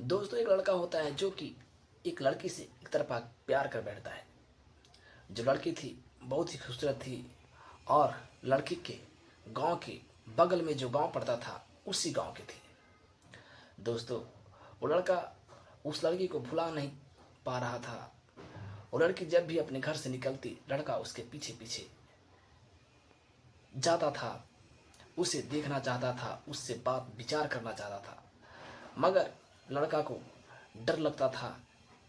दोस्तों, एक लड़का होता है जो कि एक लड़की से एक तरफा प्यार कर बैठता है। जो लड़की थी बहुत ही खूबसूरत थी और लड़की के गांव के बगल में जो गांव पड़ता था उसी गांव की थी। दोस्तों, वो लड़का उस लड़की को भुला नहीं पा रहा था। वो लड़की जब भी अपने घर से निकलती, लड़का उसके पीछे पीछे जाता था, उसे देखना चाहता था, उससे बात विचार करना चाहता था। मगर लड़का को डर लगता था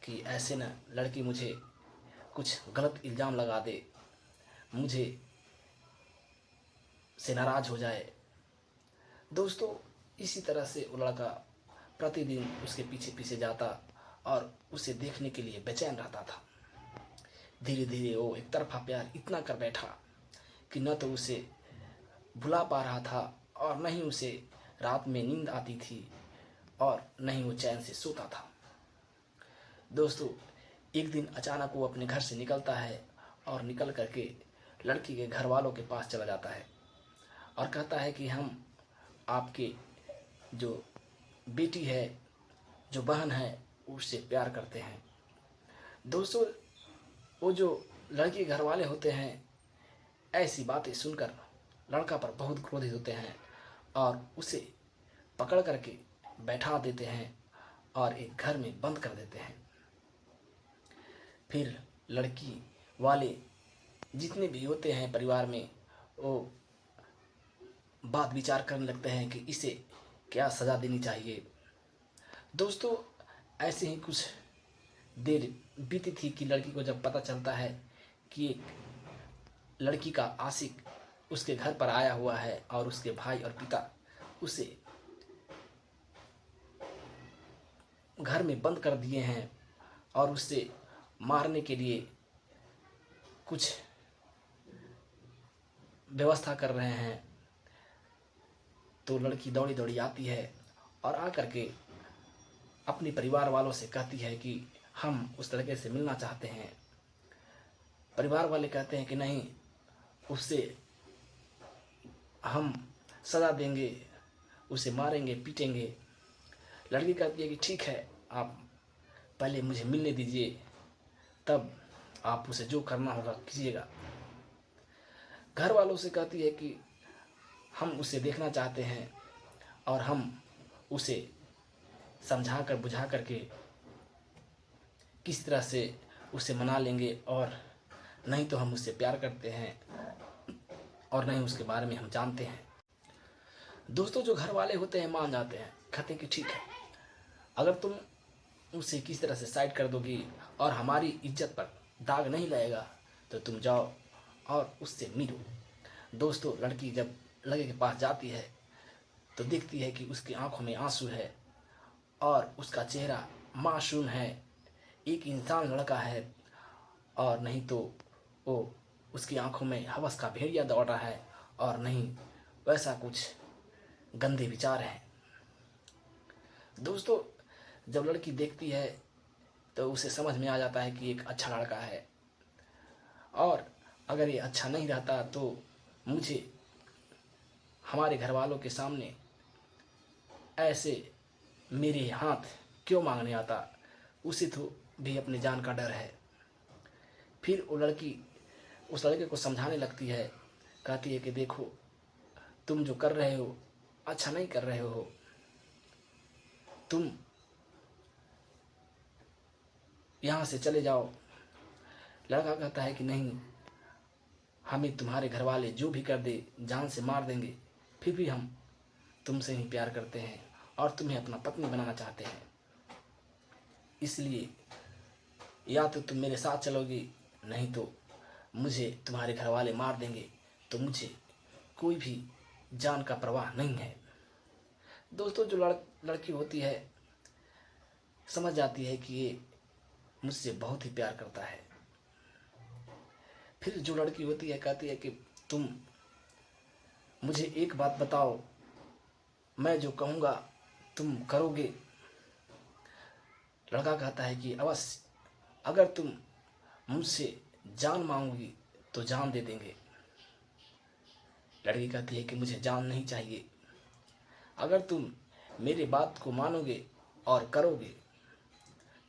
कि ऐसे न लड़की मुझे कुछ गलत इल्ज़ाम लगा दे, मुझे से नाराज़ हो जाए। दोस्तों, इसी तरह से वो लड़का प्रतिदिन उसके पीछे पीछे जाता और उसे देखने के लिए बेचैन रहता था। धीरे धीरे वो एक तरफा प्यार इतना कर बैठा कि न तो उसे भुला पा रहा था और न ही उसे रात में नींद आती थी और न ही वो चैन से सोता था। दोस्तों, एक दिन अचानक वो अपने घर से निकलता है और निकल करके लड़की के घर वालों के पास चला जाता है और कहता है कि हम आपके जो बेटी है, जो बहन है, उससे प्यार करते हैं। दोस्तों, वो जो लड़की के घर वाले होते हैं, ऐसी बातें सुनकर लड़का पर बहुत क्रोधित होते हैं और उसे पकड़ करके बैठा देते हैं और एक घर में बंद कर देते हैं। फिर लड़की वाले जितने भी होते हैं परिवार में, वो बात विचार करने लगते हैं कि इसे क्या सज़ा देनी चाहिए। दोस्तों, ऐसे ही कुछ देर बीती थी कि लड़की को जब पता चलता है कि एक लड़की का आशिक उसके घर पर आया हुआ है और उसके भाई और पिता उसे घर में बंद कर दिए हैं और उससे मारने के लिए कुछ व्यवस्था कर रहे हैं, तो लड़की दौड़ी दौड़ी आती है और आकर के अपने परिवार वालों से कहती है कि हम उस लड़के से मिलना चाहते हैं। परिवार वाले कहते हैं कि नहीं, उससे हम सज़ा देंगे, उसे मारेंगे, पीटेंगे। लड़की कहती है कि ठीक है, आप पहले मुझे मिलने दीजिए, तब आप उसे जो करना होगा कीजिएगा। घर वालों से कहती है कि हम उसे देखना चाहते हैं और हम उसे समझा कर बुझा करके किस तरह से उसे मना लेंगे, और नहीं तो हम उससे प्यार करते हैं और नहीं उसके बारे में हम जानते हैं। दोस्तों, जो घर वाले होते हैं मान जाते हैं, कहते हैं कि ठीक है, अगर तुम उसे किस तरह से साइड कर दोगी और हमारी इज्जत पर दाग नहीं लगेगा तो तुम जाओ और उससे मिलो। दोस्तों, लड़की जब लड़के के पास जाती है तो देखती है कि उसकी आंखों में आंसू है और उसका चेहरा मासूम है, एक इंसान लड़का है, और नहीं तो वो उसकी आंखों में हवस का भेड़िया दौड़ रहा है और नहीं वैसा कुछ गंदे विचार हैं। दोस्तों, जब लड़की देखती है तो उसे समझ में आ जाता है कि एक अच्छा लड़का है और अगर ये अच्छा नहीं रहता तो मुझे हमारे घर वालों के सामने ऐसे मेरे हाथ क्यों मांगने आता, उसे तो भी अपने जान का डर है। फिर वो लड़की उस लड़के को समझाने लगती है, कहती है कि देखो, तुम जो कर रहे हो अच्छा नहीं कर रहे हो, तुम यहाँ से चले जाओ। लड़का कहता है कि नहीं, हमें तुम्हारे घर वाले जो भी कर दे, जान से मार देंगे, फिर भी हम तुमसे ही प्यार करते हैं और तुम्हें अपना पत्नी बनाना चाहते हैं। इसलिए या तो तुम मेरे साथ चलोगी, नहीं तो मुझे तुम्हारे घर वाले मार देंगे, तो मुझे कोई भी जान का परवाह नहीं है। दोस्तों, जो लड़की होती है समझ जाती है कि ये मुझसे बहुत ही प्यार करता है। फिर जो लड़की होती है कहती है कि तुम मुझे एक बात बताओ, मैं जो कहूँगा तुम करोगे। लड़का कहता है कि अवश्य, अगर तुम मुझसे जान मांगोगी तो जान दे देंगे। लड़की कहती है कि मुझे जान नहीं चाहिए, अगर तुम मेरी बात को मानोगे और करोगे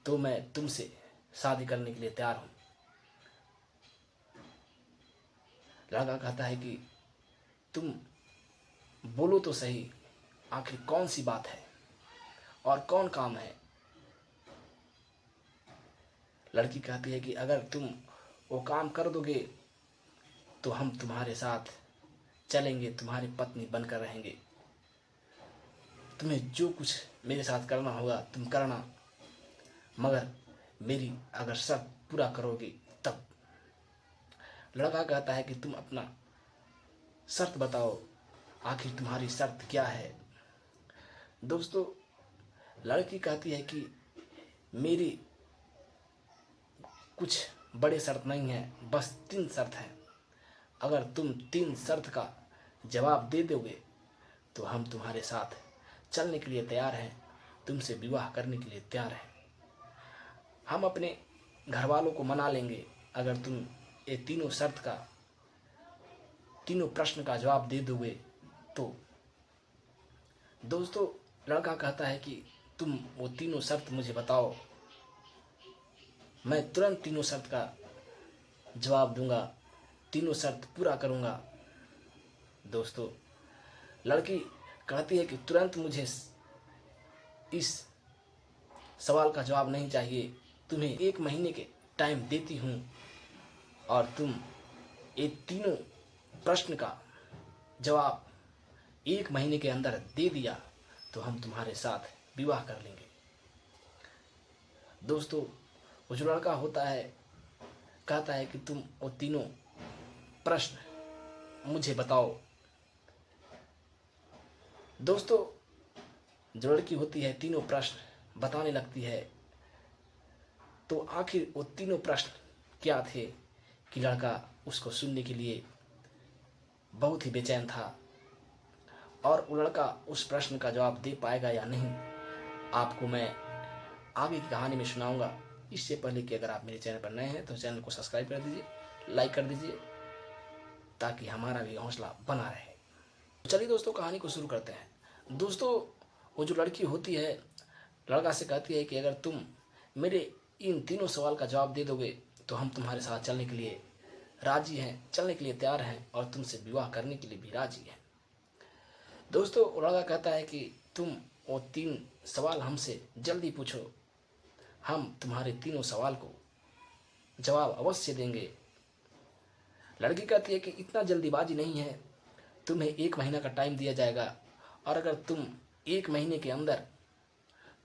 तो मैं तुमसे शादी करने के लिए तैयार हूँ। लड़का कहता है कि तुम बोलो तो सही, आखिर कौन सी बात है और कौन काम है। लड़की कहती है कि अगर तुम वो काम कर दोगे तो हम तुम्हारे साथ चलेंगे, तुम्हारी पत्नी बनकर रहेंगे। तुम्हें जो कुछ मेरे साथ करना होगा तुम करना, मगर मेरी अगर शर्त पूरा करोगे तब। लड़का कहता है कि तुम अपना शर्त बताओ, आखिर तुम्हारी शर्त क्या है। दोस्तों, लड़की कहती है कि मेरी कुछ बड़े शर्त नहीं है, बस 3 शर्त हैं। अगर तुम 3 शर्त का जवाब दे दोगे तो हम तुम्हारे साथ चलने के लिए तैयार हैं, तुमसे विवाह करने के लिए तैयार हैं। हम अपने घर वालों को मना लेंगे अगर तुम ये तीनों शर्त का, तीनों प्रश्न का जवाब दे दोगे तो। दोस्तों, लड़का कहता है कि तुम वो तीनों शर्त मुझे बताओ, मैं तुरंत तीनों शर्त का जवाब दूंगा, तीनों शर्त पूरा करूंगा। दोस्तों, लड़की कहती है कि तुरंत मुझे इस सवाल का जवाब नहीं चाहिए, तुम्हें 1 महीने के टाइम देती हूँ और तुम ये तीनों प्रश्न का जवाब 1 महीने के अंदर दे दिया तो हम तुम्हारे साथ विवाह कर लेंगे। दोस्तों, वो जो लड़का होता है कहता है कि तुम वो तीनों प्रश्न मुझे बताओ। दोस्तों, जो लड़की होती है तीनों प्रश्न बताने लगती है, तो आखिर वो तीनों प्रश्न क्या थे कि लड़का उसको सुनने के लिए बहुत ही बेचैन था। और वो लड़का उस प्रश्न का जवाब दे पाएगा या नहीं, आपको मैं आगे की कहानी में सुनाऊंगा। इससे पहले कि अगर आप मेरे चैनल पर नए हैं तो चैनल को सब्सक्राइब कर दीजिए, लाइक कर दीजिए, ताकि हमारा भी हौसला बना रहे। चलिए दोस्तों, कहानी को शुरू करते हैं। दोस्तों, वो जो लड़की होती है लड़का से कहती है कि अगर तुम मेरे इन तीनों सवाल का जवाब दे दोगे तो हम तुम्हारे साथ चलने के लिए राजी हैं, चलने के लिए तैयार हैं और तुमसे विवाह करने के लिए भी राजी हैं। दोस्तों, वो लड़का कहता है कि तुम वो 3 सवाल हमसे जल्दी पूछो, हम तुम्हारे तीनों सवाल को जवाब अवश्य देंगे। लड़की कहती है कि इतना जल्दीबाजी नहीं है, तुम्हें 1 महीना का टाइम दिया जाएगा और अगर तुम 1 महीने के अंदर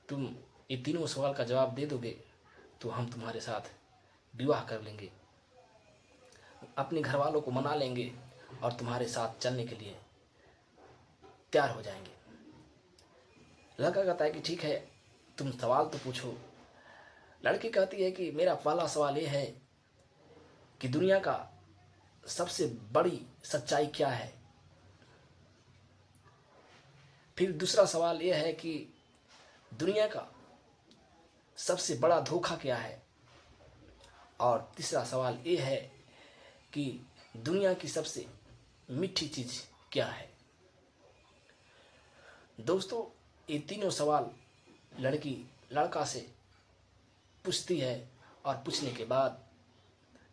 तुम ये तीनों सवाल का जवाब दे दोगे तो हम तुम्हारे साथ विवाह कर लेंगे, अपने घर वालों को मना लेंगे और तुम्हारे साथ चलने के लिए तैयार हो जाएंगे। लड़का कहता है कि ठीक है, तुम सवाल तो पूछो। लड़की कहती है कि मेरा पहला सवाल ये है कि दुनिया का सबसे बड़ी सच्चाई क्या है। फिर दूसरा सवाल यह है कि दुनिया का सबसे बड़ा धोखा क्या है। और तीसरा सवाल ये है कि दुनिया की सबसे मीठी चीज क्या है। दोस्तों, ये तीनों सवाल लड़की लड़का से पूछती है और पूछने के बाद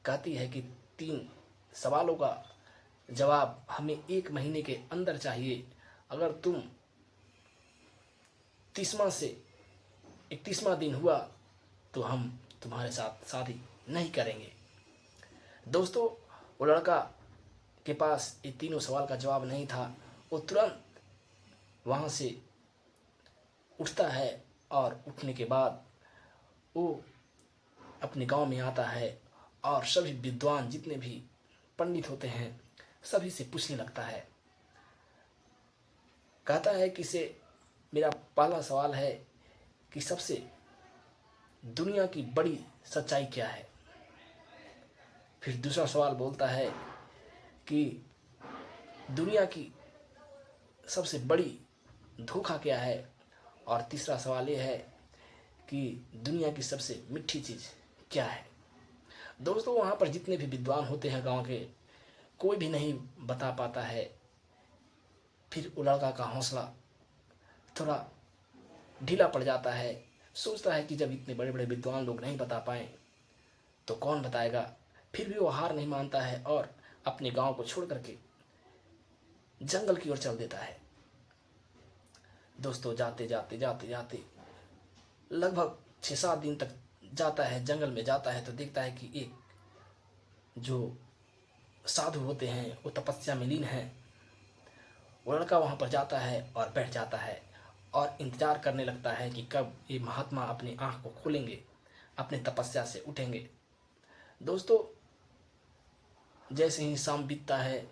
कहती है कि 3 सवालों का जवाब हमें 1 महीने के अंदर चाहिए। अगर तुम 30वां से 31वां दिन हुआ तो हम तुम्हारे साथ शादी नहीं करेंगे। दोस्तों, वो लड़का के पास ये तीनों सवाल का जवाब नहीं था। वो तुरंत वहाँ से उठता है और उठने के बाद वो अपने गांव में आता है और सभी विद्वान जितने भी पंडित होते हैं सभी से पूछने लगता है। कहता है कि से मेरा पहला सवाल है कि सबसे दुनिया की बड़ी सच्चाई क्या है। फिर दूसरा सवाल बोलता है कि दुनिया की सबसे बड़ी धोखा क्या है। और तीसरा सवाल ये है कि दुनिया की सबसे मीठी चीज़ क्या है। दोस्तों, वहाँ पर जितने भी विद्वान होते हैं गांव के, कोई भी नहीं बता पाता है। फिर वो लड़का का हौसला थोड़ा ढीला पड़ जाता है। सोचता है कि जब इतने बड़े बड़े विद्वान लोग नहीं बता पाए तो कौन बताएगा। फिर भी वो हार नहीं मानता है और अपने गांव को छोड़ करके जंगल की ओर चल देता है। दोस्तों, जाते जाते जाते जाते लगभग 6-7 दिन तक जाता है, जंगल में जाता है तो देखता है कि एक जो साधु होते हैं वो तपस्या में लीन है। वो लड़का वहाँ पर जाता है और बैठ जाता है और इंतज़ार करने लगता है कि कब ये महात्मा अपनी आँख को खोलेंगे, अपने तपस्या से उठेंगे। दोस्तों, जैसे ही शाम बीतता है,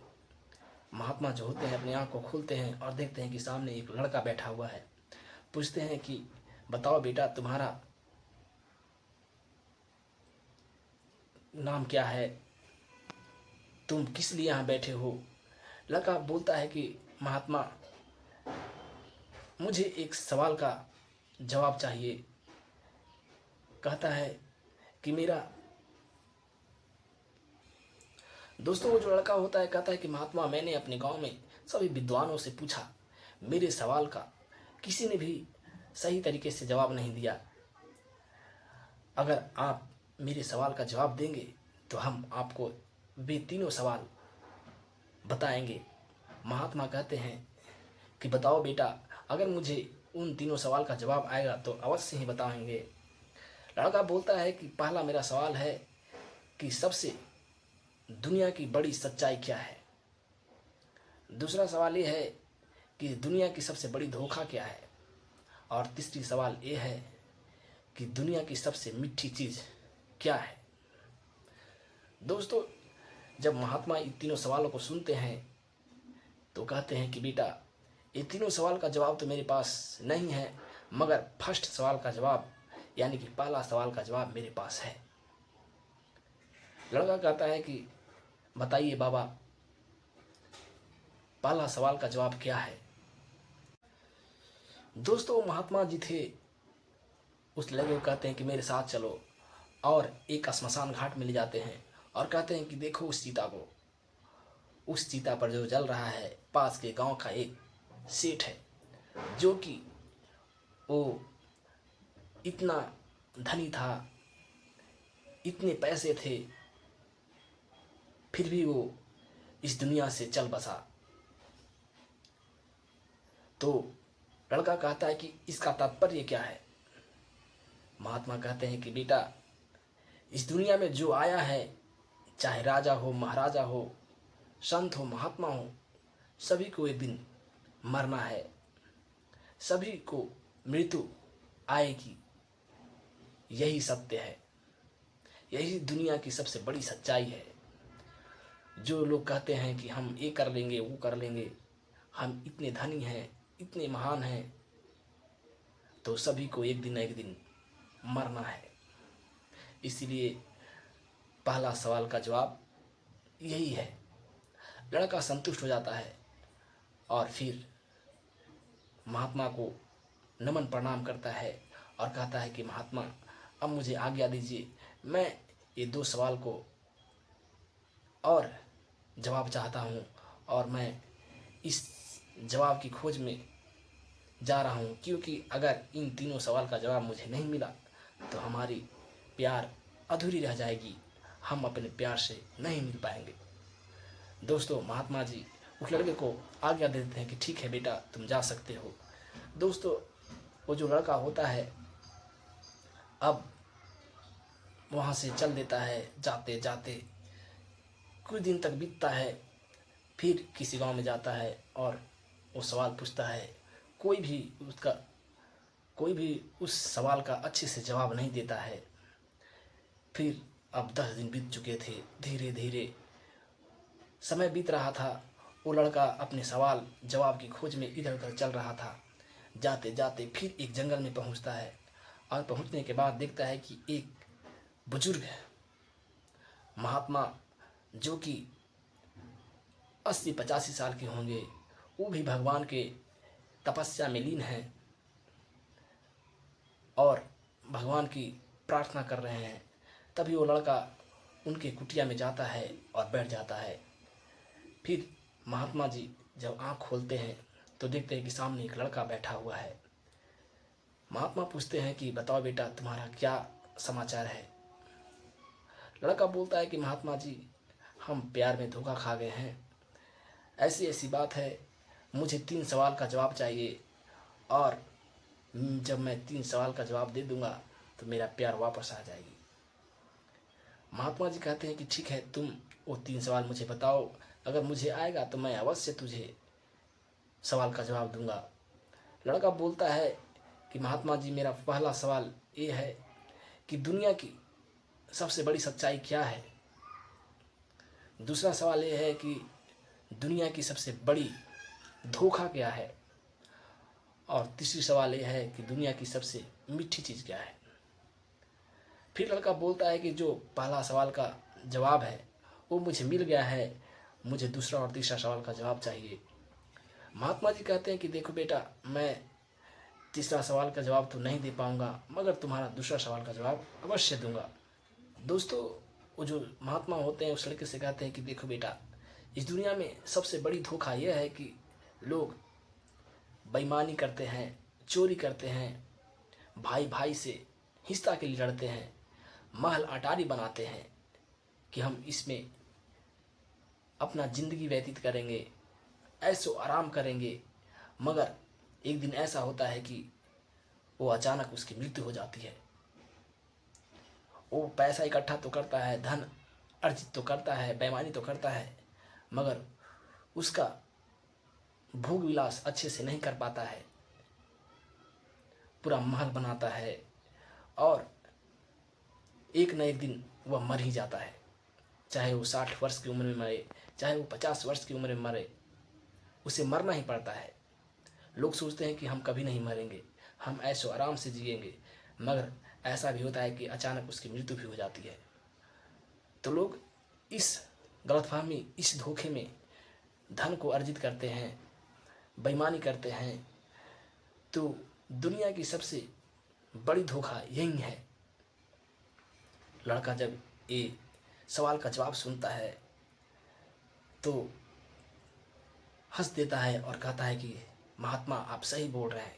महात्मा जो होते हैं अपनी आँख को खोलते हैं और देखते हैं कि सामने एक लड़का बैठा हुआ है। पूछते हैं कि बताओ बेटा, तुम्हारा नाम क्या है, तुम किस लिए यहाँ बैठे हो। लड़का बोलता है कि महात्मा, मुझे एक सवाल का जवाब चाहिए। कहता है कि मेरा दोस्तों, वो जो लड़का होता है कहता है कि महात्मा, मैंने अपने गांव में सभी विद्वानों से पूछा, मेरे सवाल का किसी ने भी सही तरीके से जवाब नहीं दिया। अगर आप मेरे सवाल का जवाब देंगे तो हम आपको वे तीनों सवाल बताएंगे। महात्मा कहते हैं कि बताओ बेटा, अगर मुझे उन तीनों सवाल का जवाब आएगा तो अवश्य ही बताएंगे। लड़का बोलता है कि पहला मेरा सवाल है कि सबसे दुनिया की बड़ी सच्चाई क्या है। दूसरा सवाल ये है कि दुनिया की सबसे बड़ी धोखा क्या है। और तीसरी सवाल ये है कि दुनिया की सबसे मीठी चीज़ क्या है। दोस्तों, जब महात्मा इन तीनों सवालों को सुनते हैं तो कहते हैं कि बेटा, ये तीनों सवाल का जवाब तो मेरे पास नहीं है, मगर फर्स्ट सवाल का जवाब यानी कि पहला सवाल का जवाब मेरे पास है। लड़का कहता है कि बताइए बाबा, पहला सवाल का जवाब क्या है। दोस्तों, महात्मा जी थे, उस लड़के को कहते हैं कि मेरे साथ चलो, और एक श्मशान घाट में ले जाते हैं और कहते हैं कि देखो उस चीता को। उस चीता पर जो जल रहा है, पास के गांव का एक सेठ है जो कि वो इतना धनी था, इतने पैसे थे, फिर भी वो इस दुनिया से चल बसा। तो लड़का कहता है कि इसका तात्पर्य क्या है। महात्मा कहते हैं कि बेटा, इस दुनिया में जो आया है, चाहे राजा हो, महाराजा हो, संत हो, महात्मा हो, सभी को एक दिन मरना है, सभी को मृत्यु आएगी। यही सत्य है, यही दुनिया की सबसे बड़ी सच्चाई है। जो लोग कहते हैं कि हम ये कर लेंगे, वो कर लेंगे, हम इतने धनी हैं, इतने महान हैं, तो सभी को एक दिन न एक दिन मरना है। इसलिए पहला सवाल का जवाब यही है। लड़का संतुष्ट हो जाता है और फिर महात्मा को नमन प्रणाम करता है और कहता है कि महात्मा, अब मुझे आज्ञा दीजिए, मैं ये 2 सवाल को और जवाब चाहता हूँ और मैं इस जवाब की खोज में जा रहा हूँ, क्योंकि अगर इन तीनों सवाल का जवाब मुझे नहीं मिला तो हमारी प्यार अधूरी रह जाएगी, हम अपने प्यार से नहीं मिल पाएंगे। दोस्तों, महात्मा जी उस लड़के को आज्ञा दे देते हैं कि ठीक है बेटा, तुम जा सकते हो। दोस्तों, वो जो लड़का होता है अब वहाँ से चल देता है। जाते जाते कुछ दिन तक बीतता है, फिर किसी गांव में जाता है और वो सवाल पूछता है। कोई भी उस सवाल का अच्छे से जवाब नहीं देता है। फिर अब 10 दिन बीत चुके थे। धीरे धीरे समय बीत रहा था। वो लड़का अपने सवाल जवाब की खोज में इधर उधर चल रहा था। जाते जाते फिर एक जंगल में पहुंचता है और पहुंचने के बाद देखता है कि एक बुजुर्ग महात्मा जो कि 80-85 साल के होंगे, वो भी भगवान के तपस्या में लीन हैं और भगवान की प्रार्थना कर रहे हैं। तभी वो लड़का उनके कुटिया में जाता है और बैठ जाता है। फिर महात्मा जी जब आँख खोलते हैं तो देखते हैं कि सामने एक लड़का बैठा हुआ है। महात्मा पूछते हैं कि बताओ बेटा तुम्हारा क्या समाचार है। लड़का बोलता है कि महात्मा जी हम प्यार में धोखा खा गए हैं, ऐसी ऐसी बात है, मुझे 3 सवाल का जवाब चाहिए और जब मैं 3 सवाल का जवाब दे दूंगा तो मेरा प्यार वापस आ जाएगी। महात्मा जी कहते हैं कि ठीक है, तुम वो 3 सवाल मुझे बताओ, अगर मुझे आएगा तो मैं अवश्य तुझे सवाल का जवाब दूंगा। लड़का बोलता है कि महात्मा जी मेरा पहला सवाल ये है कि दुनिया की सबसे बड़ी सच्चाई क्या है। दूसरा सवाल ये है कि दुनिया की सबसे बड़ी धोखा क्या है। और तीसरी सवाल ये है कि दुनिया की सबसे मीठी चीज़ क्या है। फिर लड़का बोलता है कि जो पहला सवाल का जवाब है वो मुझे मिल गया है, मुझे दूसरा और तीसरा सवाल का जवाब चाहिए। महात्मा जी कहते हैं कि देखो बेटा, मैं तीसरा सवाल का जवाब तो नहीं दे पाऊंगा, मगर तुम्हारा दूसरा सवाल का जवाब अवश्य दूंगा। दोस्तों, वो जो महात्मा होते हैं उस लड़के से कहते हैं कि देखो बेटा, इस दुनिया में सबसे बड़ी धोखा यह है कि लोग बेईमानी करते हैं, चोरी करते हैं, भाई भाई से हिस्सा के लिए लड़ते हैं, महल अटारी बनाते हैं कि हम इसमें अपना ज़िंदगी व्यतीत करेंगे, ऐसो आराम करेंगे, मगर एक दिन ऐसा होता है कि वो अचानक उसकी मृत्यु हो जाती है। वो पैसा इकट्ठा तो करता है, धन अर्जित तो करता है, बेईमानी तो करता है, मगर उसका भोग विलास अच्छे से नहीं कर पाता है। पूरा महल बनाता है और एक न एक दिन वह मर ही जाता है, चाहे वो 60 वर्ष की उम्र में मरे, चाहे वो 50 वर्ष की उम्र में मरे, उसे मरना ही पड़ता है। लोग सोचते हैं कि हम कभी नहीं मरेंगे, हम ऐशो आराम से जिएंगे, मगर ऐसा भी होता है कि अचानक उसकी मृत्यु भी हो जाती है। तो लोग इस गलतफहमी, इस धोखे में धन को अर्जित करते हैं, बेईमानी करते हैं। तो दुनिया की सबसे बड़ी धोखा यही है। लड़का जब ये सवाल का जवाब सुनता है तो हंस देता है और कहता है कि महात्मा आप सही बोल रहे हैं,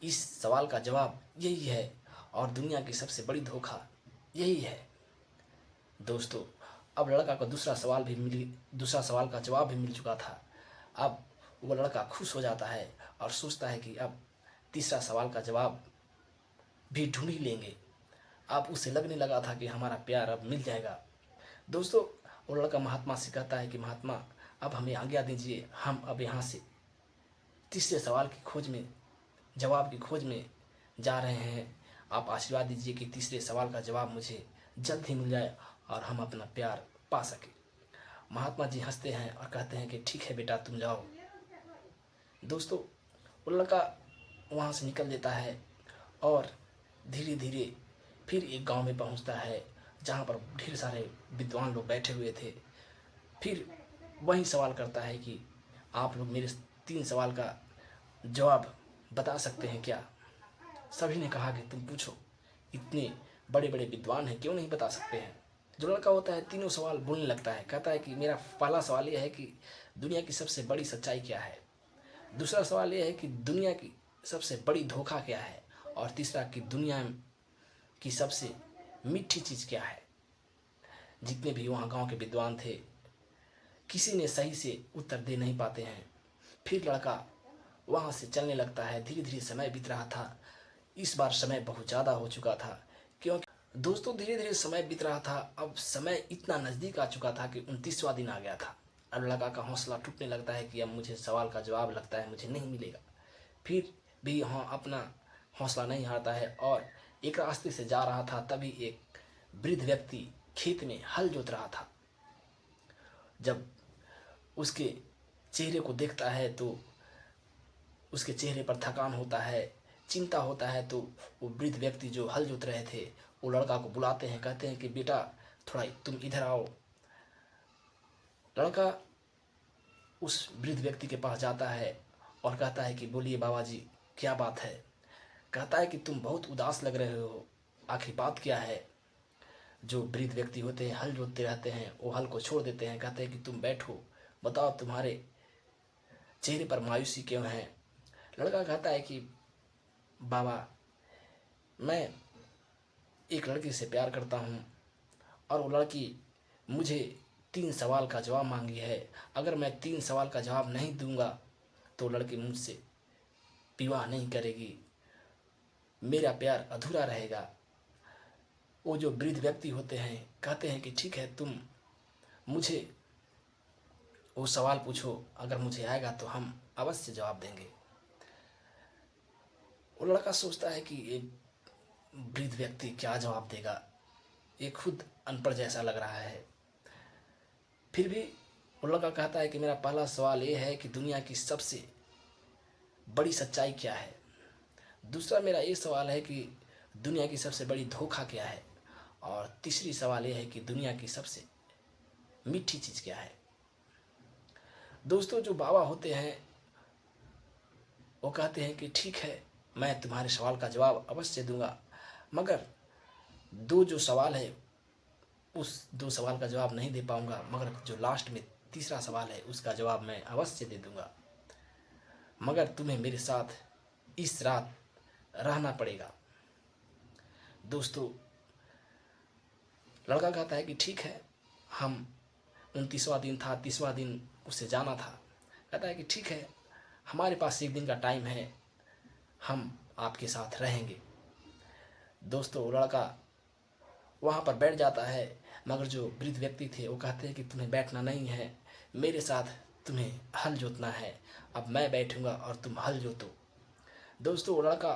इस सवाल का जवाब यही है और दुनिया की सबसे बड़ी धोखा यही है। दोस्तों, अब लड़का को दूसरा सवाल का जवाब भी मिल चुका था। अब वो लड़का खुश हो जाता है और सोचता है कि अब तीसरा सवाल का जवाब भी ढूंढ ही लेंगे। अब उसे लगने लगा था कि हमारा प्यार अब मिल जाएगा। दोस्तों, वो लड़का महात्मा से कहता है कि महात्मा अब हमें आज्ञा दीजिए, हम अब यहाँ से तीसरे सवाल की खोज में, जवाब की खोज में जा रहे हैं। आप आशीर्वाद दीजिए कि तीसरे सवाल का जवाब मुझे जल्द ही मिल जाए और हम अपना प्यार पा सके। महात्मा जी हंसते हैं और कहते हैं कि ठीक है बेटा, तुम जाओ। दोस्तों, वो लड़का वहाँ से निकल देता है और धीरे धीरे फिर एक गांव में पहुंचता है जहाँ पर ढेर सारे विद्वान लोग बैठे हुए थे। फिर वही सवाल करता है कि आप लोग मेरे 3 सवाल का जवाब बता सकते हैं क्या। सभी ने कहा कि तुम पूछो, इतने बड़े बड़े विद्वान हैं, क्यों नहीं बता सकते हैं। जो लड़का होता है तीनों सवाल बोलने लगता है। कहता है कि मेरा पहला सवाल यह है कि दुनिया की सबसे बड़ी सच्चाई क्या है, दूसरा सवाल यह है कि दुनिया की सबसे बड़ी धोखा क्या है, और तीसरा कि दुनिया की सबसे मीठी चीज़ क्या है। जितने भी वहाँ गांव के विद्वान थे, किसी ने सही से उत्तर दे नहीं पाते हैं। फिर लड़का वहाँ से चलने लगता है। धीरे धीरे समय बीत रहा था। इस बार समय बहुत ज़्यादा हो चुका था, क्योंकि दोस्तों धीरे धीरे समय बीत रहा था। अब समय इतना नज़दीक आ चुका था कि 29वां दिन आ गया था। अब लड़का का हौसला टूटने लगता है कि अब मुझे सवाल का जवाब लगता है मुझे नहीं मिलेगा। फिर भी वहाँ अपना हौसला नहीं हारता है और एक रास्ते से जा रहा था। तभी एक वृद्ध व्यक्ति खेत में हल जोत रहा था। जब उसके चेहरे को देखता है तो उसके चेहरे पर थकान होता है, चिंता होता है। तो वो वृद्ध व्यक्ति जो हल जोत रहे थे वो लड़का को बुलाते हैं, कहते हैं कि बेटा थोड़ा तुम इधर आओ। लड़का उस वृद्ध व्यक्ति के पास जाता है और कहता है कि बोलिए बाबा जी, क्या बात है। कहता है कि तुम बहुत उदास लग रहे हो, आखिर बात क्या है। जो वृद्ध व्यक्ति होते हैं हल जोतते रहते हैं, वो हल को छोड़ देते हैं। कहते हैं कि तुम बैठो, बताओ तुम्हारे चेहरे पर मायूसी क्यों है। लड़का कहता है कि बाबा मैं एक लड़की से प्यार करता हूँ और वो लड़की मुझे 3 सवाल का जवाब मांगी है। अगर मैं 3 सवाल का जवाब नहीं दूंगा तो लड़की मुझसे विवाह नहीं करेगी, मेरा प्यार अधूरा रहेगा। वो जो वृद्ध व्यक्ति होते हैं कहते हैं कि ठीक है, तुम मुझे वो सवाल पूछो, अगर मुझे आएगा तो हम अवश्य जवाब देंगे। वो लड़का सोचता है कि ये वृद्ध व्यक्ति क्या जवाब देगा, ये खुद अनपढ़ जैसा लग रहा है। फिर भी वो लड़का कहता है कि मेरा पहला सवाल ये है कि दुनिया की सबसे बड़ी सच्चाई क्या है। दूसरा मेरा ये सवाल है कि दुनिया की सबसे बड़ी धोखा क्या है। और तीसरी सवाल ये है कि दुनिया की सबसे मीठी चीज़ क्या है। दोस्तों, जो बाबा होते हैं वो कहते हैं कि ठीक है, मैं तुम्हारे सवाल का जवाब अवश्य दूंगा, मगर 2 जो सवाल है उस 2 सवाल का जवाब नहीं दे पाऊंगा, मगर जो लास्ट में तीसरा सवाल है उसका जवाब मैं अवश्य दे दूंगा। मगर तुम्हें मेरे साथ इस रात रहना पड़ेगा। दोस्तों, लड़का कहता है कि ठीक है, हम 29वां दिन था, 30वां दिन उसे जाना था। कहता है कि ठीक है, हमारे पास 1 दिन का टाइम है, हम आपके साथ रहेंगे। दोस्तों, वो लड़का वहाँ पर बैठ जाता है, मगर जो वृद्ध व्यक्ति थे वो कहते हैं कि तुम्हें बैठना नहीं है, मेरे साथ तुम्हें हल जोतना है। अब मैं बैठूंगा और तुम हल जोतो। दोस्तों, वो लड़का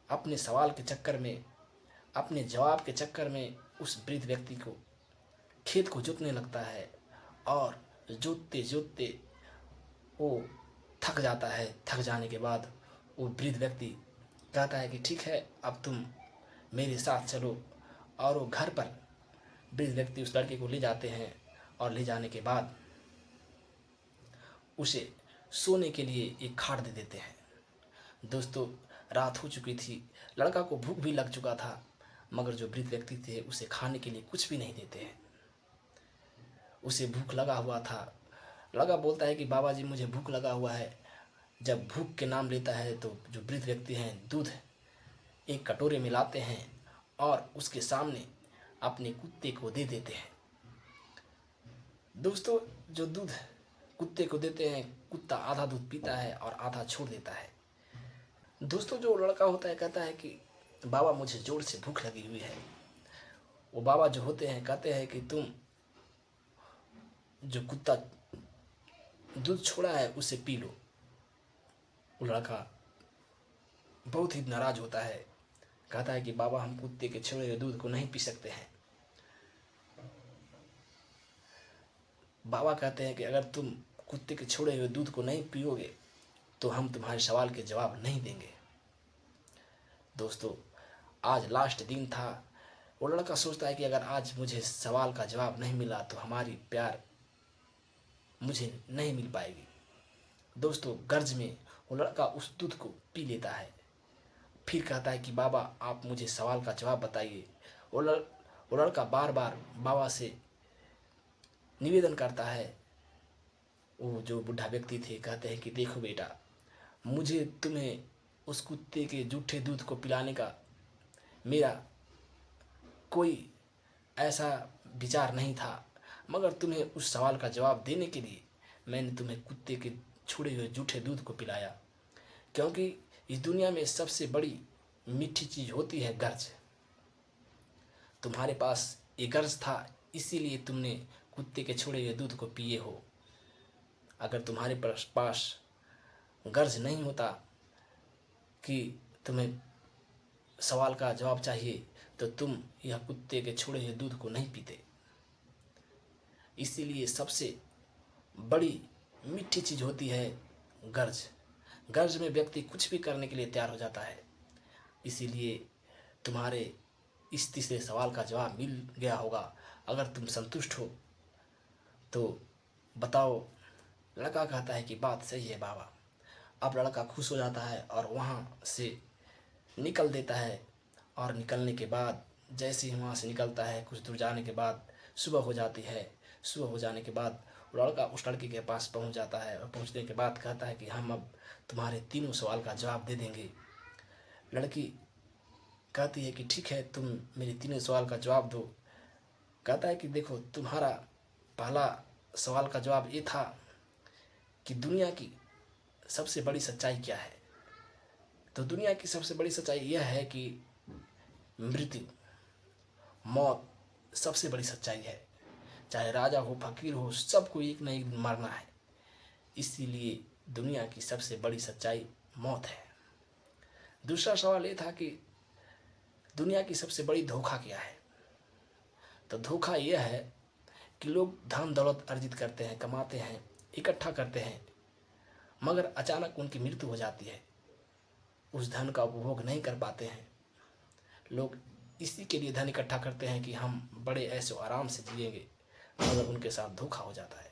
अपने सवाल के चक्कर में, अपने जवाब के चक्कर में उस वृद्ध व्यक्ति को खेत को जोतने लगता है और जोतते जोतते वो थक जाता है। थक जाने के बाद वो वृद्ध व्यक्ति कहता है कि ठीक है, अब तुम मेरे साथ चलो। और वो घर पर वृद्ध व्यक्ति उस लड़के को ले जाते हैं और ले जाने के बाद उसे सोने के लिए एक खाट दे देते हैं। दोस्तों, रात हो चुकी थी, लड़का को भूख भी लग चुका था, मगर जो वृद्ध व्यक्ति थे उसे खाने के लिए कुछ भी नहीं देते हैं। उसे भूख लगा हुआ था। लड़का बोलता है कि बाबा जी, मुझे भूख लगा हुआ है। जब भूख के नाम लेता है तो जो वृद्ध व्यक्ति हैं दूध एक कटोरे में लाते हैं और उसके सामने अपने कुत्ते को दे देते हैं। दोस्तों, जो दूध कुत्ते को देते हैं, कुत्ता आधा दूध पीता है और आधा छोड़ देता है। दोस्तों, जो लड़का होता है कहता है कि बाबा, मुझे जोर से भूख लगी हुई है। वो बाबा जो होते हैं कहते हैं कि तुम जो कुत्ता दूध छोड़ा है उसे पी लो। वो लड़का बहुत ही नाराज होता है, कहता है कि बाबा, हम कुत्ते के छोड़े हुए दूध को नहीं पी सकते हैं। बाबा कहते हैं कि अगर तुम कुत्ते के छोड़े हुए दूध को नहीं पियोगे तो हम तुम्हारे सवाल के जवाब नहीं देंगे। दोस्तों, आज लास्ट दिन था। वो लड़का सोचता है कि अगर आज मुझे सवाल का जवाब नहीं मिला तो हमारी प्यार मुझे नहीं मिल पाएगी। दोस्तों, गर्ज में वो लड़का उस दूध को पी लेता है। फिर कहता है कि बाबा, आप मुझे सवाल का जवाब बताइए। वो लड़का बार बार बाबा से निवेदन करता है। वो जो बूढ़ा व्यक्ति थे कहते हैं कि देखो बेटा, मुझे तुम्हें उस कुत्ते के जूठे दूध को पिलाने का मेरा कोई ऐसा विचार नहीं था, मगर तुम्हें उस सवाल का जवाब देने के लिए मैंने तुम्हें कुत्ते के छुड़े हुए जूठे दूध को पिलाया। क्योंकि इस दुनिया में सबसे बड़ी मीठी चीज़ होती है गर्ज। तुम्हारे पास ये गर्ज था, इसीलिए तुमने कुत्ते के छोड़े हुए दूध को पिए हो। अगर तुम्हारे पास गर्ज नहीं होता कि तुम्हें सवाल का जवाब चाहिए तो तुम यह कुत्ते के छोड़े हुए दूध को नहीं पीते। इसीलिए सबसे बड़ी मीठी चीज़ होती है गर्ज। गर्ज में व्यक्ति कुछ भी करने के लिए तैयार हो जाता है। इसीलिए तुम्हारे इस तीसरे सवाल का जवाब मिल गया होगा। अगर तुम संतुष्ट हो तो बताओ। लड़का कहता है कि बात सही है बाबा। अब लड़का खुश हो जाता है और वहाँ से निकल देता है। और निकलने के बाद जैसे ही वहाँ से निकलता है, कुछ दूर जाने के बाद सुबह हो जाती है। सुबह हो जाने के बाद लड़का उस लड़की के पास पहुँच जाता है और पहुँचने के बाद कहता है कि हम अब तुम्हारे तीनों सवाल का जवाब दे देंगे। लड़की कहती है कि ठीक है, तुम मेरे तीनों सवाल का जवाब दो। कहता है कि देखो, तुम्हारा पहला सवाल का जवाब ये था कि दुनिया की सबसे बड़ी सच्चाई क्या है। तो दुनिया की सबसे बड़ी सच्चाई यह है कि मृत्यु, मौत सबसे बड़ी सच्चाई है। चाहे राजा हो, फकीर हो, सबको एक न एक दिन मरना है। इसीलिए दुनिया की सबसे बड़ी सच्चाई मौत है। दूसरा सवाल ये था कि दुनिया की सबसे बड़ी धोखा क्या है। तो धोखा यह है कि लोग धन दौलत अर्जित करते हैं, कमाते हैं, इकट्ठा करते हैं, मगर अचानक उनकी मृत्यु हो जाती है। उस धन का उपभोग नहीं कर पाते हैं। लोग इसी के लिए धन इकट्ठा करते हैं कि हम बड़े ऐसे आराम से जिएंगे, मगर उनके साथ धोखा हो जाता है।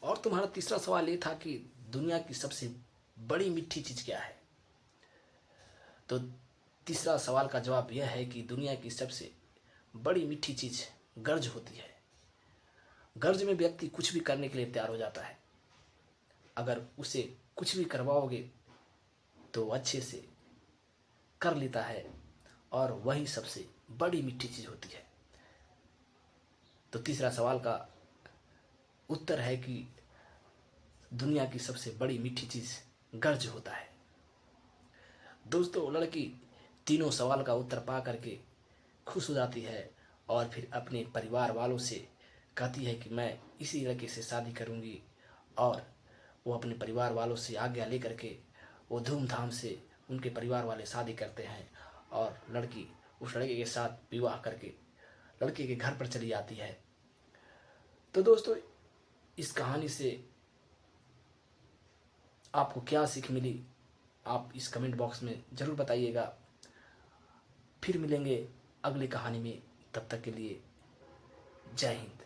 और तुम्हारा तीसरा सवाल ये था कि दुनिया की सबसे बड़ी मीठी चीज़ क्या है। तो तीसरा सवाल का जवाब यह है कि दुनिया की सबसे बड़ी मीठी चीज़ गर्ज होती है। गर्ज में व्यक्ति कुछ भी करने के लिए तैयार हो जाता है। अगर उसे कुछ भी करवाओगे तो अच्छे से कर लेता है, और वही सबसे बड़ी मीठी चीज़ होती है। तो तीसरा सवाल का उत्तर है कि दुनिया की सबसे बड़ी मीठी चीज़ गर्ज होता है। दोस्तों, लड़की तीनों सवाल का उत्तर पा करके खुश हो जाती है और फिर अपने परिवार वालों से कहती है कि मैं इसी लड़के से शादी करूंगी। और वो अपने परिवार वालों से आज्ञा लेकर के वो धूमधाम से उनके परिवार वाले शादी करते हैं, और लड़की उस लड़के के साथ विवाह करके लड़के के घर पर चली जाती है। तो दोस्तों, इस कहानी से आपको क्या सीख मिली, आप इस कमेंट बॉक्स में ज़रूर बताइएगा। फिर मिलेंगे अगली कहानी में, तब तक के लिए जय हिंद।